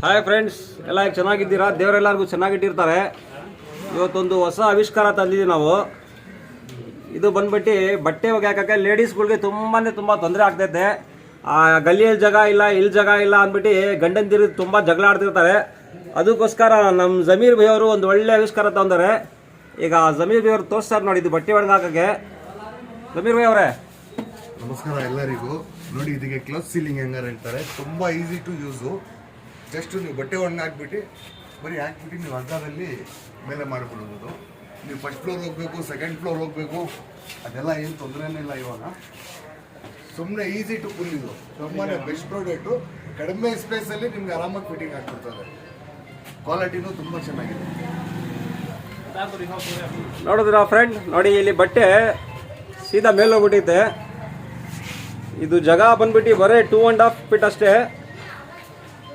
Hi friends, ಎಲ್ಲ ಚೆನ್ನಾಗಿದ್ದೀರಾ? ದೇವರೆಲ್ಲರಿಗೂ ಚೆನ್ನಾಗಿಟ್ಟಿರ್ತಾರೆ. ಇವತ್ತೊಂದು ಹೊಸ ಆವಿಷ್ಕಾರ ತಂದಿದ್ದೀವಿ ನಾವು. ಇದು ಬಂದ್ಬಿಟ್ಟು ಬಟ್ಟೆ ಒಗ್ಯಾಕಕ್ಕೆ ಲೇಡೀಸ್ಗಳಿಗೆ ತುಂಬ ತೊಂದರೆ ಆಗ್ತೈತೆ. ಗಲ್ಲಿಯಲ್ಲಿ ಜಾಗ ಇಲ್ಲ, ಇಲ್ಲಿ ಜಾಗ ಇಲ್ಲ ಅಂದ್ಬಿಟ್ಟು ಗಂಡಂದಿರು ತುಂಬ ಜಗಳ ಆಡ್ತಿರ್ತಾರೆ. ಅದಕ್ಕೋಸ್ಕರ ನಮ್ಮ ಜಮೀರ್ ಭೈ ಅವರು ಒಂದು ಒಳ್ಳೆ ಆವಿಷ್ಕಾರ ತಂದರೆ. ಈಗ ಜಮೀರ್ ಭೈ ಅವರು ತೋರಿಸ್ತಾರೆ ನೋಡಿ, ಇದು ಬಟ್ಟೆ ಒಣಗಾಕಕ್ಕೆ. ಜಮೀರ್ ಭೈ ಅವರೇ ನಮಸ್ಕಾರ ಎಲ್ಲರಿಗೂ. ನೋಡಿ, ಇದಕ್ಕೆ ಕ್ಲೋಸ್ ಸೀಲಿಂಗ್ ಹ್ಯಾಂಗರ್ ಹೇಳ್ತಾರೆ. ತುಂಬ ಈಸಿ ಟು ಯೂಸು. ಜಸ್ಟ್ ನೀವು ಬಟ್ಟೆ ಒಣಗಿ ಹಾಕ್ಬಿಟ್ಟು ಬರೀ ಹಾಕ್ಬಿಟ್ಟು ನೀವು ಹಗ್ಗದಲ್ಲಿ ಮೇಲೆ ಮಾಡಿಬಿಡೋದು. ನೀವು ಫಸ್ಟ್ ಫ್ಲೋರ್ ಹೋಗಬೇಕು, ಸೆಕೆಂಡ್ ಫ್ಲೋರ್ ಹೋಗಬೇಕು, ಅದೆಲ್ಲ ಏನು ತೊಂದರೆನೇ ಇಲ್ಲ. ಇವಾಗ ಸುಮ್ಮನೆ ಈಸಿ ಟು ಫುಲ್. ಇದು ತುಂಬಾ ಬೆಸ್ಟ್ ಪ್ರಾಡಕ್ಟು. ಕಡಿಮೆ ಸ್ಪೇಸಲ್ಲಿ ನಿಮ್ಗೆ ಆರಾಮಾಗಿ ಫಿಟ್ಟಿಂಗ್ ಆಗಿಬಿಡ್ತದೆ. ಕ್ವಾಲಿಟಿನೂ ತುಂಬ ಚೆನ್ನಾಗಿದೆ. ನೋಡಿದ್ರ ಫ್ರೆಂಡ್, ನೋಡಿ ಇಲ್ಲಿ ಬಟ್ಟೆ ಸೀದಾ ಮೇಲೆ ಹೋಗ್ಬಿಟ್ಟೈತೆ. ಇದು ಜಾಗ ಬಂದ್ಬಿಟ್ಟು ಬರೀ 2.5 ಫೀಟ್ ಅಷ್ಟೇ.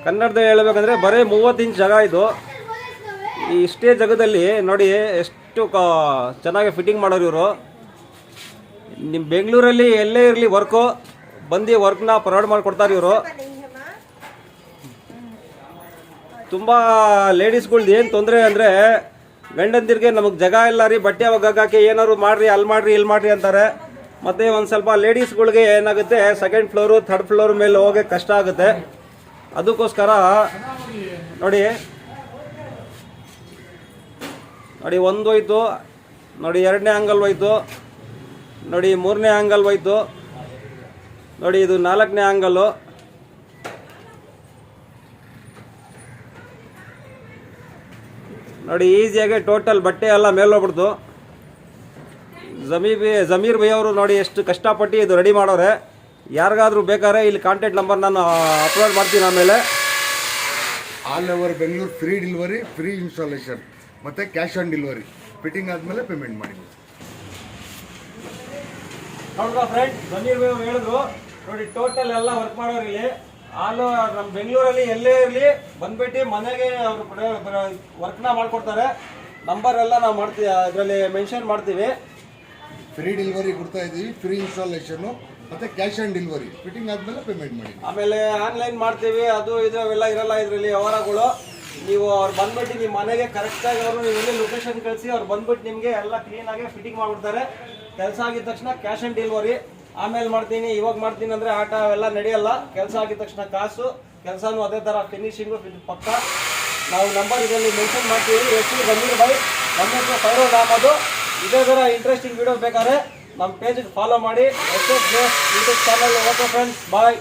ಕನ್ನಡದಲ್ಲಿ ಹೇಳ್ಬೇಕಂದ್ರೆ ಬರೀ 30 ಇಂಚ್ ಜಾಗ ಇದು. ಈ ಇಷ್ಟೇ ಜಾಗದಲ್ಲಿ ನೋಡಿ ಎಷ್ಟು ಚೆನ್ನಾಗಿ ಫಿಟ್ಟಿಂಗ್ ಮಾಡೋರು ಇವರು. ನಿಮ್ಮ ಬೆಂಗಳೂರಲ್ಲಿ ಎಲ್ಲೇ ಇರಲಿ ವರ್ಕು ಬಂದು ವರ್ಕ್ನ ಪ್ರೊವೈಡ್ ಮಾಡಿಕೊಡ್ತಾರೆ ಇವರು. ತುಂಬ ಲೇಡೀಸ್ಗಳ್ದು ಏನು ತೊಂದರೆ ಅಂದರೆ, ಗಂಡಂದಿರಿಗೆ ನಮಗೆ ಜಾಗ ಇಲ್ಲ ರೀ, ಬಟ್ಟೆ ಒಗ್ಗಾಕಿ ಏನಾದ್ರು ಮಾಡಿರಿ, ಅಲ್ಲಿ ಮಾಡಿರಿ, ಇಲ್ಲಿ ಮಾಡಿರಿ ಅಂತಾರೆ. ಮತ್ತು ಒಂದು ಸ್ವಲ್ಪ ಲೇಡೀಸ್ಗಳಿಗೆ ಏನಾಗುತ್ತೆ, ಸೆಕೆಂಡ್ ಫ್ಲೋರು ಥರ್ಡ್ ಫ್ಲೋರ್ ಮೇಲೆ ಹೋಗೋಕ್ಕೆ ಕಷ್ಟ ಆಗುತ್ತೆ. ಅದಕ್ಕೋಸ್ಕರ ನೋಡಿ ಒಂದು ಹೋಯ್ತು, ನೋಡಿ ಎರಡನೇ ಆ್ಯಂಗಲ್ ಹೋಯ್ತು, ನೋಡಿ ಮೂರನೇ ಆ್ಯಂಗಲ್ ಹೋಯ್ತು, ನೋಡಿ ಇದು 4ನೇ ಆ್ಯಂಗಲ್ಲು. ನೋಡಿ ಈಸಿಯಾಗಿ ಟೋಟಲ್ ಬಟ್ಟೆ ಎಲ್ಲ ಮೇಲೆ ಹೋಗ್ಬಿಡ್ತು. ಜಮೀರ್ ಭೈ ಅವರು ನೋಡಿ ಎಷ್ಟು ಕಷ್ಟಪಟ್ಟು ಇದು ರೆಡಿ ಮಾಡೋರೆ. ಯಾರಿಗಾದ್ರೂ ಬೇಕಾದ್ರೆ ಇಲ್ಲಿ ಕಾಂಟ್ಯಾಕ್ಟ್ ನಂಬರ್ ನಾನು ಅಪ್ಲೋಡ್ ಮಾಡ್ತೀನಿ. ಆಮೇಲೆ all over Bengaluru free delivery, free installation ಮತ್ತು ಕ್ಯಾಶ್ ಆನ್ ಡೆಲಿವರಿ. ಫಿಟ್ಟಿಂಗ್ ಆದಮೇಲೆ ಪೇಮೆಂಟ್ ಮಾಡಿ. ನೋಡ್ರಾ ಫ್ರೆಂಡ್, ಜಮೀರ್ ಭೈ ಅವರು ಹೇಳಿದ್ರು ನೋಡಿ, ಟೋಟಲ್ ಎಲ್ಲ ವರ್ಕ್ ಮಾಡೋರು ಇಲ್ಲಿ ನಮ್ಮ ಬೆಂಗಳೂರಲ್ಲಿ ಎಲ್ಲೇ ಇರಲಿ ಬಂದ್ಬಿಟ್ಟು ಮನೆಗೆ ಅವರು ವರ್ಕ್ನ ಮಾಡಿಕೊಡ್ತಾರೆ. ನಂಬರ್ ಎಲ್ಲ ನಾವು ಮಾಡ್ತೀವಿ, ಅದರಲ್ಲಿ ಮೆನ್ಷನ್ ಮಾಡ್ತೀವಿ. ಫ್ರೀ ಡೆಲಿವರಿ ಕೊಡ್ತಾ ಇದ್ದೀವಿ, ಫ್ರೀ ಇನ್ಸ್ಟಾಲೇಷನ್ನು ಮತ್ತು ಕ್ಯಾಶ್ ಆನ್ ಡೆಲಿವರಿ. ಫಿಟ್ಟಿಂಗ್ ಆದಮೇಲೆ ಪೇಮೆಂಟ್ ಮಾಡಿ. ಆಮೇಲೆ ಆನ್ಲೈನ್ ಮಾಡ್ತೀವಿ, ಅದು ಇದು ಅವೆಲ್ಲ ಇರಲ್ಲ ಇದರಲ್ಲಿ ವ್ಯವಹಾರಗಳು. ನೀವು ಅವ್ರು ಬಂದ್ಬಿಟ್ಟು ನಿಮ್ಮ ಮನೆಗೆ ಕರೆಕ್ಟಾಗಿ ಅವರು ನೀವು ಎಲ್ಲಿ ಲೊಕೇಶನ್ ಕಳಿಸಿ ಅವ್ರು ಬಂದ್ಬಿಟ್ಟು ನಿಮಗೆ ಎಲ್ಲ ಕ್ಲೀನಾಗಿ ಫಿಟ್ಟಿಂಗ್ ಮಾಡಿಬಿಡ್ತಾರೆ. ಕೆಲಸ ಆಗಿದ ತಕ್ಷಣ ಕ್ಯಾಶ್ ಆನ್ ಡೆಲಿವರಿ. ಆಮೇಲೆ ಮಾಡ್ತೀನಿ, ಇವಾಗ ಮಾಡ್ತೀನಿ ಅಂದರೆ ಆಟ ಅವೆಲ್ಲ ನಡೆಯಲ್ಲ. ಕೆಲಸ ಆಗಿದ ತಕ್ಷಣ ಕಾಸು, ಕೆಲಸನೂ ಅದೇ ಥರ ಫಿನಿಶಿಂಗು ಪಕ್ಕ. ನಾವು ನಂಬರ್ ಇದರಲ್ಲಿ ಮೆನ್ಷನ್ ಮಾಡ್ತೀವಿ. ಜಮೀರ್ ಭೈ, ನಮ್ಮ ಹೆಸರು ಫೈರೋಜ್ ಅಹಮದ್. ಇದೇ ಥರ ಇಂಟ್ರೆಸ್ಟಿಂಗ್ ವಿಡಿಯೋಸ್ ಬೇಕಾದ್ರೆ ನಮ್ಮ ಪೇಜಿಗೆ ಫಾಲೋ ಮಾಡಿ. YouTube channel. ಓಕೆ ಫ್ರೆಂಡ್ಸ್, ಬಾಯ್.